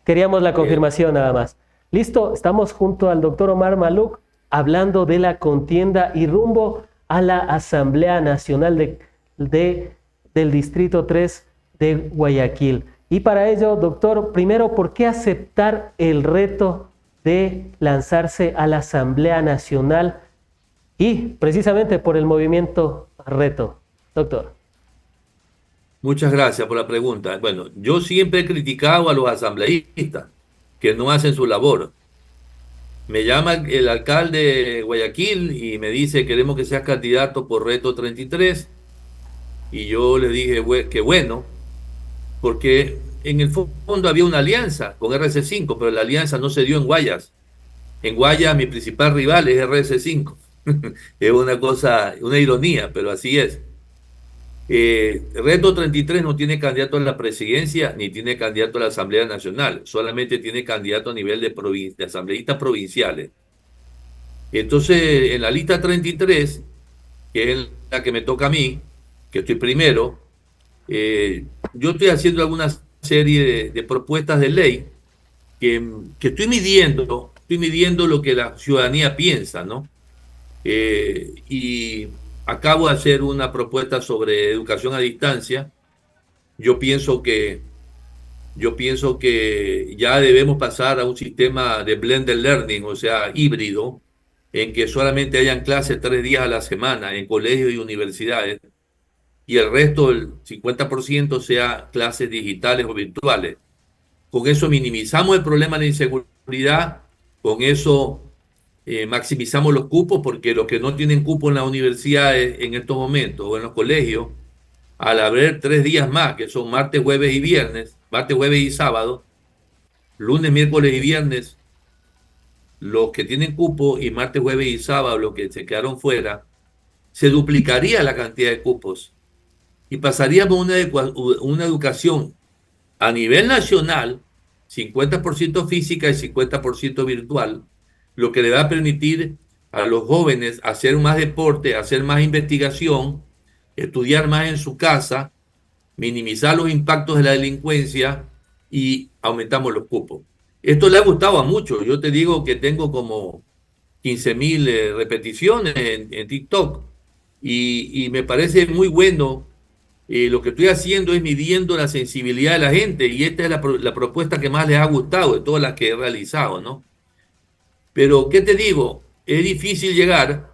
Queríamos la confirmación nada más. Listo, estamos junto al doctor Omar Maluk hablando de la contienda y rumbo a la Asamblea Nacional del Distrito 3 de Guayaquil. Y para ello, doctor, primero, ¿por qué aceptar el reto de lanzarse a la Asamblea Nacional? y precisamente por el movimiento Reto. Doctor. Muchas gracias por la pregunta. Bueno, yo siempre he criticado a los asambleístas que no hacen su labor. Me llama el alcalde de Guayaquil y me dice, queremos que seas candidato por Reto 33. Y yo le dije que bueno, porque en el fondo había una alianza con RC5, pero la alianza no se dio en Guayas. En Guayas mi principal rival es RC5. Es una cosa, una ironía, pero así es. Reto 33 no tiene candidato a la presidencia ni tiene candidato a la Asamblea Nacional, solamente tiene candidato a nivel de asambleístas provinciales. Entonces, en la lista 33, que es la que me toca a mí, que estoy primero, yo estoy haciendo alguna serie de propuestas de ley que estoy midiendo lo que la ciudadanía piensa, ¿no? Y acabo de hacer una propuesta sobre educación a distancia. Yo pienso que, yo pienso que ya debemos pasar a un sistema de blended learning, o sea, híbrido, en que solamente hayan clases 3 días a la semana en colegios y universidades y el resto, el 50%, sea clases digitales o virtuales. Con eso minimizamos el problema de la inseguridad, con eso maximizamos los cupos, porque los que no tienen cupo en las universidades en estos momentos o en los colegios, al haber 3 días más, que son martes, jueves y viernes, martes, jueves y sábado, lunes, miércoles y viernes, los que tienen cupo, y martes, jueves y sábado, los que se quedaron fuera, se duplicaría la cantidad de cupos y pasaríamos una educación a nivel nacional, 50% física y 50% virtual, lo que le va a permitir a los jóvenes hacer más deporte, hacer más investigación, estudiar más en su casa, minimizar los impactos de la delincuencia y aumentamos los cupos. Esto le ha gustado a muchos. Yo te digo que tengo como 15.000 repeticiones en TikTok y me parece muy bueno. Lo que estoy haciendo es midiendo la sensibilidad de la gente y esta es la propuesta que más les ha gustado de todas las que he realizado, ¿no? Pero, ¿qué te digo? Es difícil llegar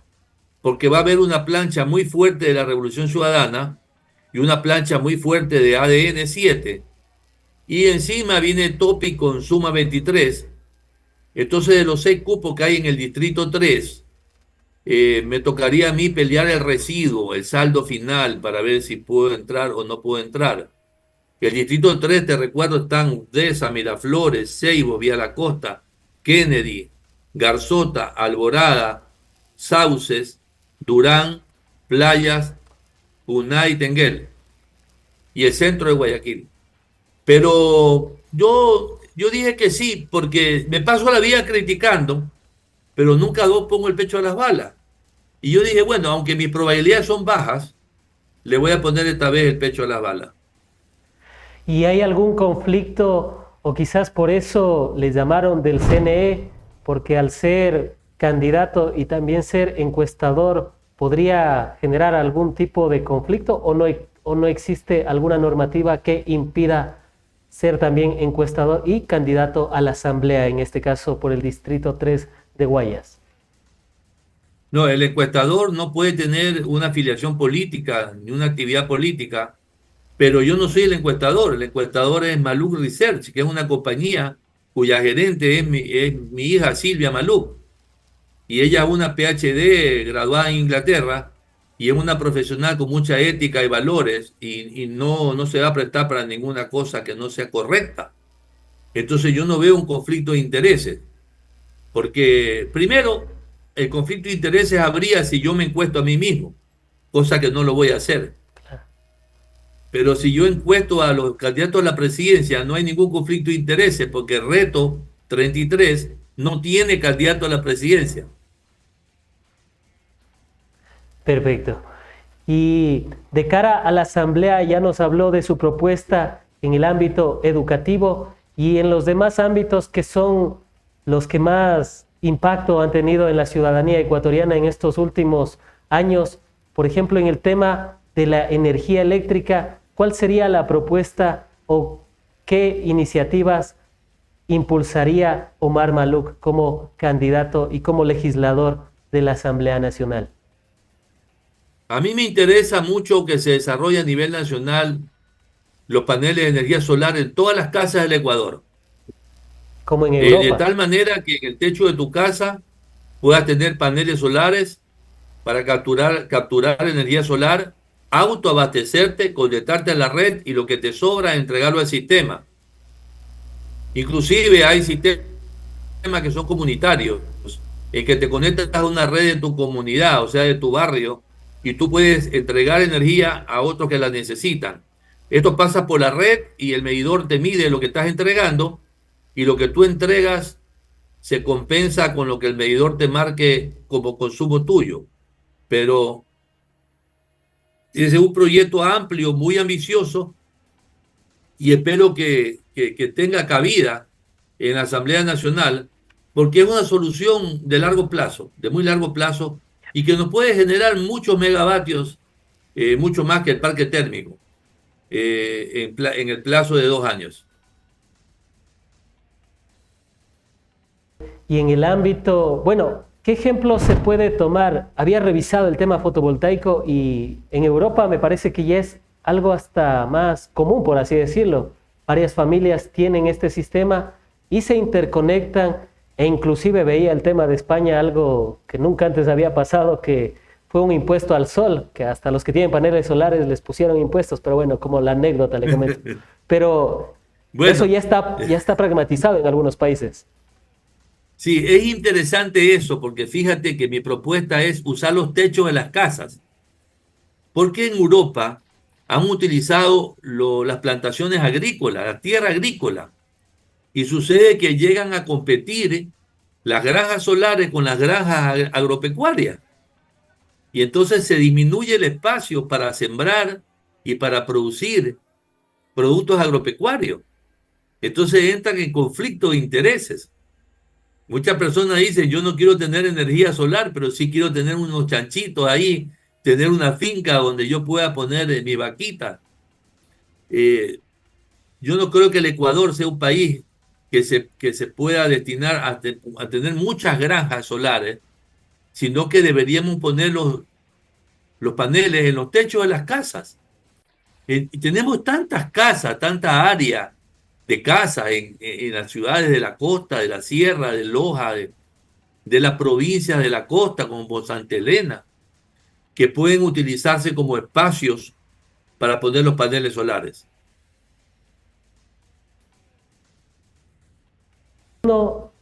porque va a haber una plancha muy fuerte de la Revolución Ciudadana y una plancha muy fuerte de ADN 7 y encima viene Topi con Suma 23. Entonces, de los 6 cupos que hay en el Distrito 3, me tocaría a mí pelear el residuo, el saldo final, para ver si puedo entrar o no puedo entrar. El Distrito 3, te recuerdo, están Urdesa, Miraflores, Seibo, Vía la Costa, Kennedy, Garzota, Alborada, Sauces, Durán, Playas, Punay y Tenguel, y el centro de Guayaquil. Pero yo dije que sí, porque me paso la vida criticando, pero nunca pongo el pecho a las balas. Y yo dije, bueno, aunque mis probabilidades son bajas, le voy a poner esta vez el pecho a las balas. ¿Y hay algún conflicto, o quizás por eso le llamaron del CNE, porque al ser candidato y también ser encuestador podría generar algún tipo de conflicto, o no existe alguna normativa que impida ser también encuestador y candidato a la asamblea, en este caso por el Distrito 3 de Guayas? No, el encuestador no puede tener una afiliación política ni una actividad política, pero yo no soy el encuestador es Maluk Research, que es una compañía cuya gerente es mi hija Silvia Maluk, y ella es una PhD graduada en Inglaterra y es una profesional con mucha ética y valores y no se va a prestar para ninguna cosa que no sea correcta. Entonces yo no veo un conflicto de intereses, porque primero, el conflicto de intereses habría si yo me encuesto a mí mismo, cosa que no lo voy a hacer. Pero si yo encuesto a los candidatos a la presidencia, no hay ningún conflicto de intereses, porque Reto 33 no tiene candidato a la presidencia. Perfecto. Y de cara a la asamblea, ya nos habló de su propuesta en el ámbito educativo y en los demás ámbitos que son los que más impacto han tenido en la ciudadanía ecuatoriana en estos últimos años. Por ejemplo, en el tema de la energía eléctrica, ¿cuál sería la propuesta o qué iniciativas impulsaría Omar Maluk como candidato y como legislador de la Asamblea Nacional? A mí me interesa mucho que se desarrolle a nivel nacional los paneles de energía solar en todas las casas del Ecuador. como en De Europa. tal manera que en el techo de tu casa puedas tener paneles solares para capturar energía solar, autoabastecerte, conectarte a la red y lo que te sobra entregarlo al sistema. Inclusive hay sistemas que son comunitarios, en que te conectas a una red de tu comunidad, o sea, de tu barrio, y tú puedes entregar energía a otros que la necesitan. Esto pasa por la red y el medidor te mide lo que estás entregando y lo que tú entregas se compensa con lo que el medidor te marque como consumo tuyo. Pero es un proyecto amplio, muy ambicioso, y espero que tenga cabida en la Asamblea Nacional, porque es una solución de largo plazo, de muy largo plazo, y que nos puede generar muchos megavatios, mucho más que el parque térmico, en el plazo de 2 años. Y en el ámbito, bueno, ¿qué ejemplo se puede tomar? Había revisado el tema fotovoltaico y en Europa me parece que ya es algo hasta más común, por así decirlo. Varias familias tienen este sistema y se interconectan e inclusive veía el tema de España, algo que nunca antes había pasado, que fue un impuesto al sol, que hasta los que tienen paneles solares les pusieron impuestos, pero bueno, como la anécdota le comento. Pero eso Bueno, ya está pragmatizado en algunos países. sí, es interesante eso, porque fíjate que mi propuesta es usar los techos de las casas. Porque en Europa han utilizado las plantaciones agrícolas, la tierra agrícola, y sucede que llegan a competir las granjas solares con las granjas agropecuarias. Y entonces se disminuye el espacio para sembrar y para producir productos agropecuarios. Entonces entran en conflicto de intereses. Muchas personas dicen, yo no quiero tener energía solar, pero sí quiero tener unos chanchitos ahí, tener una finca donde yo pueda poner mi vaquita. Eh, yo no creo que el Ecuador sea un país que se pueda destinar a tener muchas granjas solares, sino que deberíamos poner los paneles en los techos de las casas. Y tenemos tantas casas, tanta área de casa en las ciudades de la costa, de la sierra, de Loja, de las provincias de la costa, como Santa Elena, que pueden utilizarse como espacios para poner los paneles solares. No,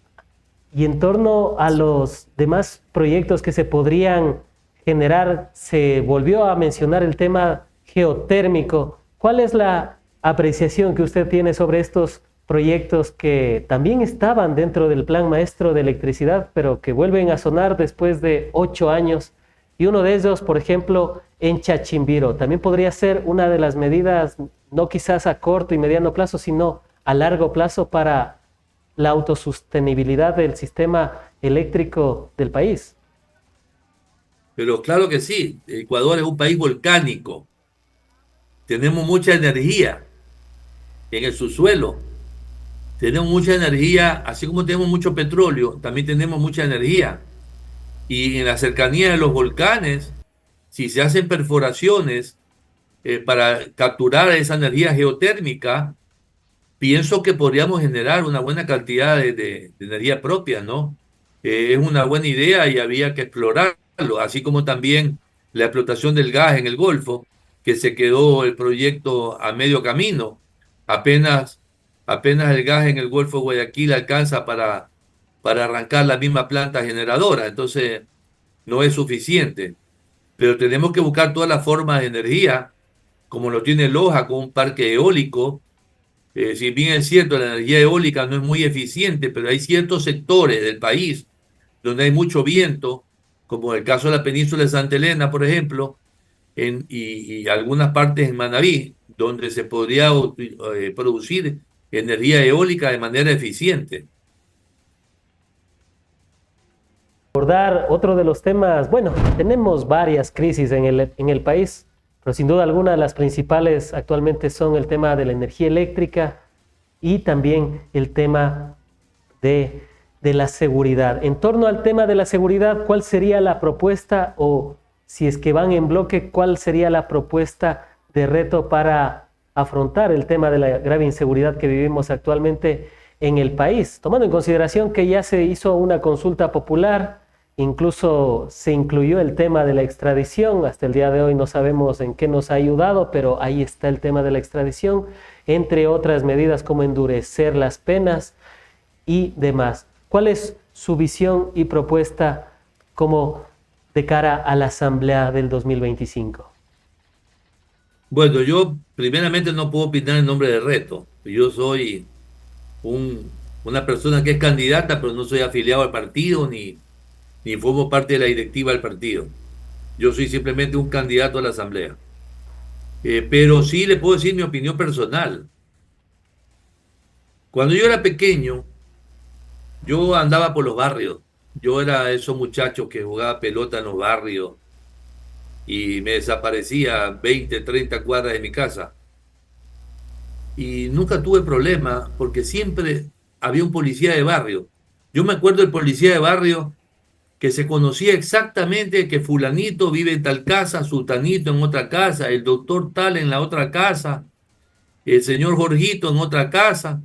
y en torno a los demás proyectos que se podrían generar, se volvió a mencionar el tema geotérmico. ¿Cuál es la apreciación que usted tiene sobre estos proyectos que también estaban dentro del Plan Maestro de Electricidad, pero que vuelven a sonar después de 8 años? Y uno de ellos, por ejemplo, en Chachimbiro, también podría ser una de las medidas, no quizás a corto y mediano plazo, sino a largo plazo para la autosostenibilidad del sistema eléctrico del país. Pero claro que sí, Ecuador es un país volcánico, tenemos mucha energía en el subsuelo, tenemos mucha energía, así como tenemos mucho petróleo, también tenemos mucha energía. Y en la cercanía de los volcanes, si se hacen perforaciones para capturar esa energía geotérmica, pienso que podríamos generar una buena cantidad de energía propia, ¿no? Es una buena idea y había que explorarlo, así como también la explotación del gas en el Golfo, que se quedó el proyecto a medio camino. Apenas, apenas el gas en el Golfo de Guayaquil alcanza para arrancar la misma planta generadora, entonces no es suficiente. Pero tenemos que buscar todas las formas de energía, como lo tiene Loja con un parque eólico. Si bien es cierto, la energía eólica no es muy eficiente, pero hay ciertos sectores del país donde hay mucho viento, como el caso de la península de Santa Elena, por ejemplo, y algunas partes en Manabí, donde se podría producir energía eólica de manera eficiente. Abordar otro de los temas, bueno, tenemos varias crisis en el país, pero sin duda alguna las principales actualmente son el tema de la energía eléctrica y también el tema de la seguridad. En torno al tema de la seguridad, ¿cuál sería la propuesta o si es que van en bloque, ¿cuál sería la propuesta de reto para afrontar el tema de la grave inseguridad que vivimos actualmente en el país? Tomando en consideración que ya se hizo una consulta popular, incluso se incluyó el tema de la extradición. Hasta el día de hoy no sabemos en qué nos ha ayudado, pero ahí está el tema de la extradición, entre otras medidas como endurecer las penas y demás. ¿Cuál es su visión y propuesta como de cara a la Asamblea del 2025? Bueno, yo primeramente no puedo opinar en nombre del reto. Yo soy una persona que es candidata, pero no soy afiliado al partido ni formo parte de la directiva del partido. Yo soy simplemente un candidato a la Asamblea. Pero sí le puedo decir mi opinión personal. Cuando yo era pequeño, yo andaba por los barrios. Yo era esos muchachos que jugaba pelota en los barrios y me desaparecía 20, 30 cuadras de mi casa. Y nunca tuve problema porque siempre había un policía de barrio. Yo me acuerdo del policía de barrio que se conocía exactamente que fulanito vive en tal casa, sultanito en otra casa, el doctor tal en la otra casa, el señor Jorgito en otra casa.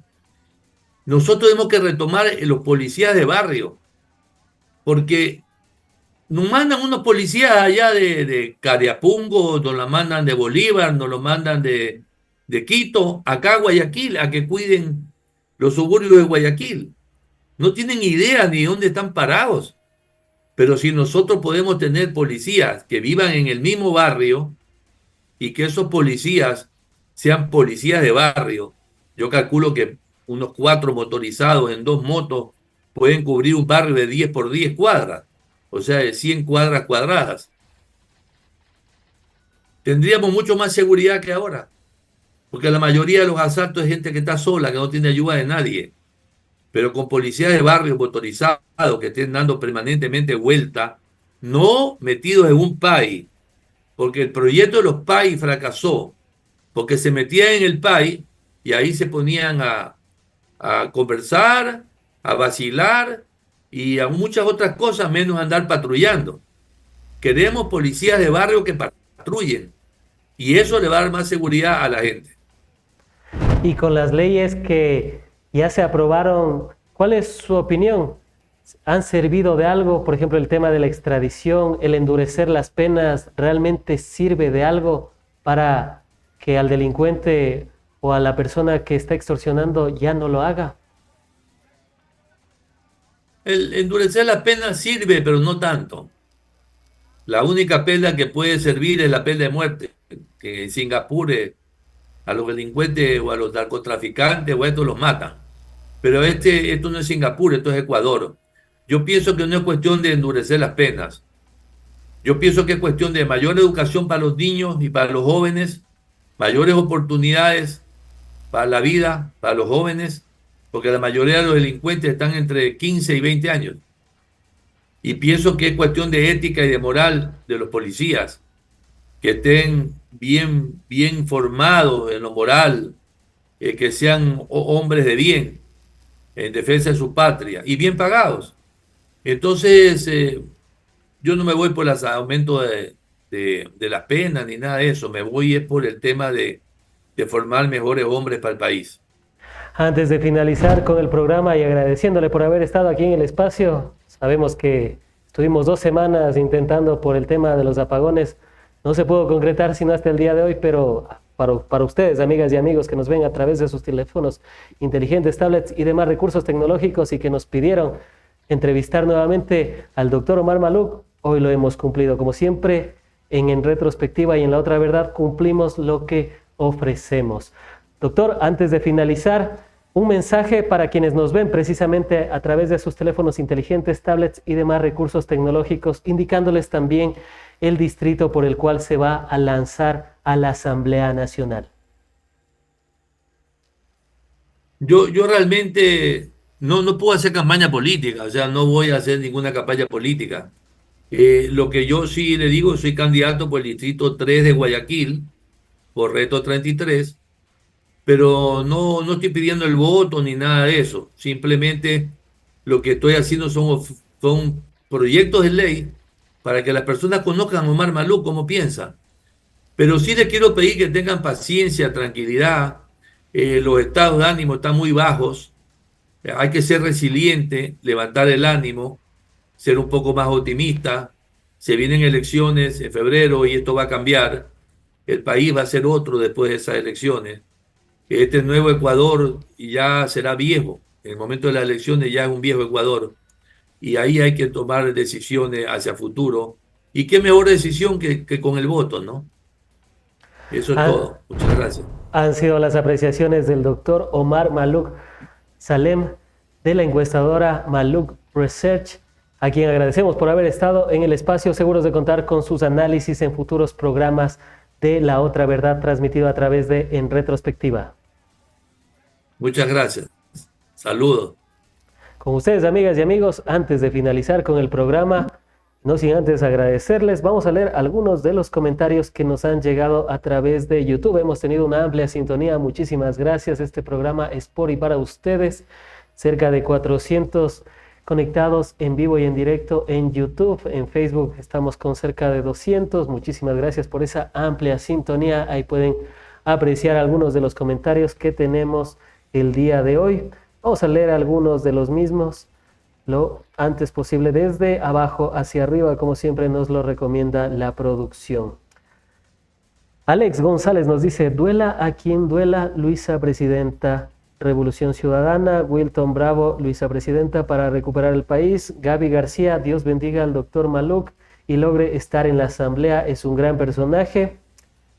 Nosotros tenemos que retomar los policías de barrio, porque nos mandan unos policías allá de Cariapungo, nos la mandan de Bolívar, nos lo mandan de Quito, acá a Guayaquil, a que cuiden los suburbios de Guayaquil. No tienen idea ni dónde están parados. Pero si nosotros podemos tener policías que vivan en el mismo barrio y que esos policías sean policías de barrio, yo calculo que unos 4 motorizados en 2 motos pueden cubrir un barrio de 10 por 10 cuadras, o sea, de 100 cuadras cuadradas. Tendríamos mucho más seguridad que ahora, porque la mayoría de los asaltos es gente que está sola, que no tiene ayuda de nadie. Pero con policías de barrio motorizados que estén dando permanentemente vuelta, no metidos en un PAI, porque el proyecto de los PAI fracasó, porque se metían en el PAI y ahí se ponían a conversar, a vacilar y a muchas otras cosas menos andar patrullando. Queremos policías de barrio que patrullen y eso le va a dar más seguridad a la gente. Y con las leyes que ya se aprobaron, ¿cuál es su opinión? ¿Han servido de algo? Por ejemplo, el tema de la extradición, el endurecer las penas, ¿realmente sirve de algo para que al delincuente o a la persona que está extorsionando ya no lo haga? El endurecer la pena sirve, pero no tanto. La única pena que puede servir es la pena de muerte, que en Singapur a los delincuentes o a los narcotraficantes o a estos los matan. Pero esto no es Singapur, esto es Ecuador. Yo pienso que no es cuestión de endurecer las penas. Yo pienso que es cuestión de mayor educación para los niños y para los jóvenes, mayores oportunidades para la vida, para los jóvenes, porque la mayoría de los delincuentes están entre 15 y 20 años. Y pienso que es cuestión de ética y de moral de los policías, que estén bien formados en lo moral, que sean hombres de bien, en defensa de su patria, y bien pagados. Entonces, yo no me voy por el aumento de las penas ni nada de eso, me voy es por el tema de formar mejores hombres para el país. Antes de finalizar con el programa y agradeciéndole por haber estado aquí en el espacio, sabemos que estuvimos 2 semanas intentando por el tema de los apagones, no se pudo concretar sino hasta el día de hoy, pero para ustedes, amigas y amigos que nos ven a través de sus teléfonos inteligentes, tablets y demás recursos tecnológicos y que nos pidieron entrevistar nuevamente al doctor Omar Maluk, hoy lo hemos cumplido. Como siempre, en retrospectiva y en la otra verdad, cumplimos lo que ofrecemos. Doctor, antes de finalizar, un mensaje para quienes nos ven precisamente a través de sus teléfonos inteligentes, tablets y demás recursos tecnológicos, indicándoles también el distrito por el cual se va a lanzar a la Asamblea Nacional. Yo realmente no puedo hacer campaña política, o sea, no voy a hacer ninguna campaña política. Lo que yo sí le digo, soy candidato por el distrito 3 de Guayaquil, por Reto 33, pero no estoy pidiendo el voto ni nada de eso. Simplemente lo que estoy haciendo son proyectos de ley para que las personas conozcan a Omar Maluk, cómo piensa. Pero sí les quiero pedir que tengan paciencia, tranquilidad. Los estados de ánimo están muy bajos. Hay que ser resiliente, levantar el ánimo, ser un poco más optimista. Se vienen elecciones en febrero y esto va a cambiar. El país va a ser otro después de esas elecciones. Este nuevo Ecuador ya será viejo. En el momento de las elecciones ya es un viejo Ecuador. Y ahí hay que tomar decisiones hacia futuro. Y qué mejor decisión que con el voto, ¿no? Eso es Han, todo. Muchas gracias. han sido las apreciaciones del doctor Omar Maluk Salem de la encuestadora Maluk Research, a quien agradecemos por haber estado en el espacio, seguros de contar con sus análisis en futuros programas de La Otra Verdad, transmitido a través de En Retrospectiva. Muchas gracias. Saludos. Con ustedes, amigas y amigos, antes de finalizar con el programa, no sin antes agradecerles, vamos a leer algunos de los comentarios que nos han llegado a través de YouTube. Hemos tenido una amplia sintonía, muchísimas gracias. Este programa es por y para ustedes. Cerca de 400 conectados en vivo y en directo en YouTube. En Facebook estamos con cerca de 200. Muchísimas gracias por esa amplia sintonía. Ahí pueden apreciar algunos de los comentarios que tenemos el día de hoy. Vamos a leer algunos de los mismos lo antes posible, desde abajo hacia arriba, como siempre nos lo recomienda la producción. Alex González nos dice: duela a quien duela, Luisa Presidenta. Revolución Ciudadana. Wilton Bravo: Luisa Presidenta para recuperar el país. Gaby García: Dios bendiga al doctor Maluk y logre estar en la asamblea, es un gran personaje.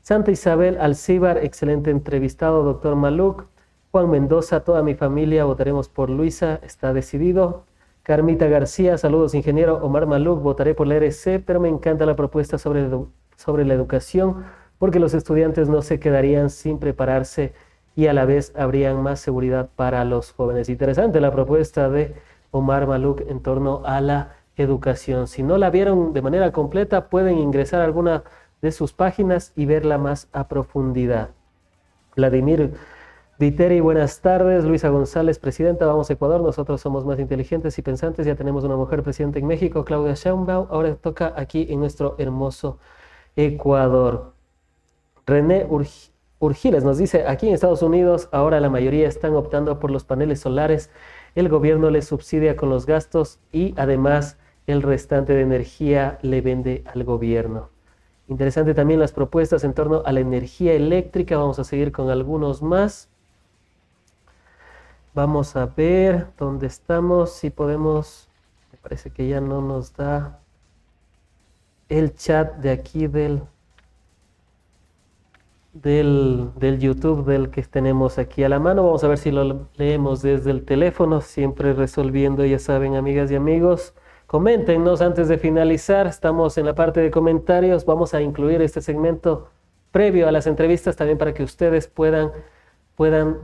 Santa Isabel Alcíbar: excelente entrevistado, doctor Maluk. Juan Mendoza: toda mi familia votaremos por Luisa, está decidido. Carmita García: saludos ingeniero Omar Maluk, votaré por la RC, pero me encanta la propuesta sobre la educación, porque los estudiantes no se quedarían sin prepararse y a la vez habrían más seguridad para los jóvenes. Interesante la propuesta de Omar Maluk en torno a la educación. Si no la vieron de manera completa, pueden ingresar a alguna de sus páginas y verla más a profundidad. Vladimir Viteri: buenas tardes. Luisa González: presidenta, vamos a Ecuador, nosotros somos más inteligentes y pensantes, ya tenemos una mujer presidenta en México, Claudia Sheinbaum, ahora toca aquí en nuestro hermoso Ecuador. René Urgiles nos dice: aquí en Estados Unidos ahora la mayoría están optando por los paneles solares, el gobierno les subsidia con los gastos y además el restante de energía le vende al gobierno. Interesante también las propuestas en torno a la energía eléctrica. Vamos a seguir con algunos más. Vamos a ver dónde estamos, si podemos, me parece que ya no nos da el chat de aquí del YouTube del que tenemos aquí a la mano. Vamos a ver si lo leemos desde el teléfono, siempre resolviendo, ya saben, amigas y amigos. Coméntenos antes de finalizar, estamos en la parte de comentarios. Vamos a incluir este segmento previo a las entrevistas también para que ustedes puedan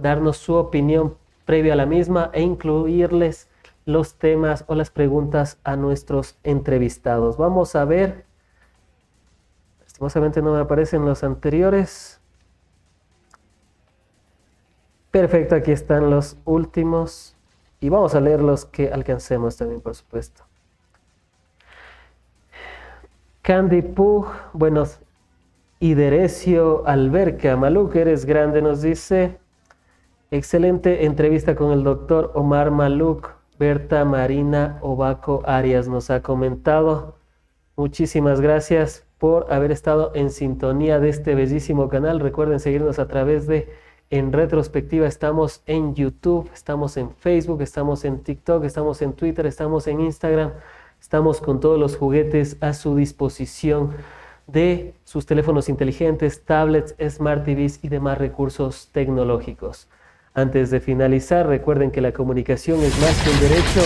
darnos su opinión previo a la misma e incluirles los temas o las preguntas a nuestros entrevistados. Vamos a ver, lastimosamente no me aparecen los anteriores. Perfecto, aquí están los últimos y vamos a leer los que alcancemos también, por supuesto. Candy Pug, buenos. Iderecio Alberca: Maluk, eres grande, nos dice. Excelente entrevista con el doctor Omar Maluk. Berta Marina Obaco Arias nos ha comentado: muchísimas gracias por haber estado en sintonía de este bellísimo canal. Recuerden seguirnos a través de En Retrospectiva. Estamos en YouTube, estamos en Facebook, estamos en TikTok, estamos en Twitter, estamos en Instagram. Estamos con todos los juguetes a su disposición de sus teléfonos inteligentes, tablets, Smart TVs y demás recursos tecnológicos. Antes de finalizar, recuerden que la comunicación es más que un derecho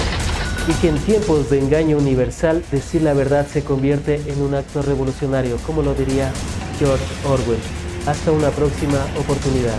y que en tiempos de engaño universal, decir la verdad se convierte en un acto revolucionario, como lo diría George Orwell. Hasta una próxima oportunidad.